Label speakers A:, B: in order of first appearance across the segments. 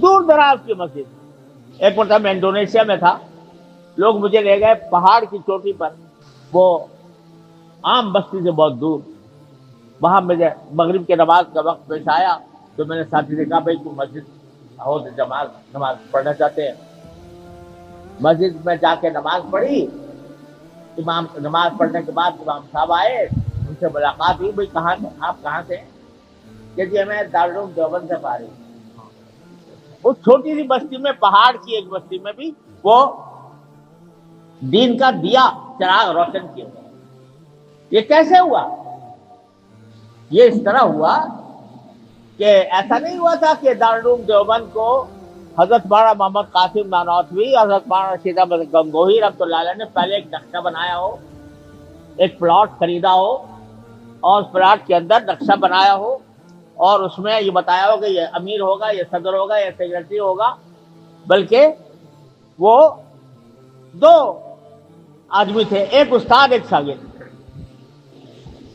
A: دور دراز کی مسجد. ایک مرتبہ میں انڈونیشیا میں تھا, لوگ مجھے لے گئے پہاڑ کی چوٹی پر, وہ عام بستی سے بہت دور. وہاں مجھے مغرب کے نماز کا وقت پیش آیا تو میں نے ساتھی سے کہا بھائی تم مسجد ہو تو نماز پڑھنا چاہتے ہیں. مسجد میں جا کے نماز پڑھی. امام نماز پڑھنے کے بعد امام صاحب آئے, ان سے ملاقات ہوئی. بھائی کہاں سے آپ, کہاں سے؟ کہ جی میں دارالعلوم دیوبند سے پا رہی ہوں. اس چھوٹی سی بستی میں, پہاڑ کی ایک بستی میں بھی وہ دین کا دیا چراغ روشن کیا. یہ کیسے ہوا؟ یہ اس طرح ہوا کہ ایسا نہیں ہوا تھا کہ دارالعلوم دیوبند کو حضرت مولانا محمد قاسم نانوتوی, حضرت مولانا رشید احمد گنگوہی رحمۃ اللہ علیہ نے پہلے ایک نقشہ بنایا ہو, ایک پلاٹ خریدا ہو, اور اس پلاٹ کے اندر نقشہ بنایا ہو, اور اس میں یہ بتایا ہو کہ یہ امیر ہوگا, یہ صدر ہوگا, یہ سیکرٹری ہوگا. بلکہ وہ دو آدمی تھے, ایک استاد ایک شاگرد.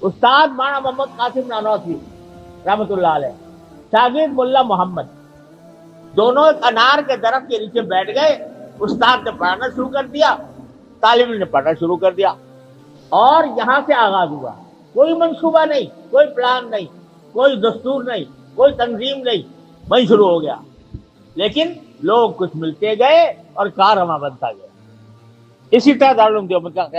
A: استاد مولانا محمد قاسم نانوتوی رحمۃ اللہ علیہ, شاگرد ملا محمد. دونوں ایک انار کے درخت کے نیچے بیٹھ گئے. استاد نے پڑھانا شروع کر دیا, طالب علم نے پڑھنا شروع کر دیا, اور یہاں سے آغاز ہوا. کوئی منصوبہ نہیں, کوئی پلان نہیں, کوئی دستور نہیں, کوئی تنظیم نہیں, وہیں شروع ہو گیا. لیکن لوگ کچھ ملتے گئے اور کارواں بنتا گیا. اسی طرح دارالعلوم دیوبند کا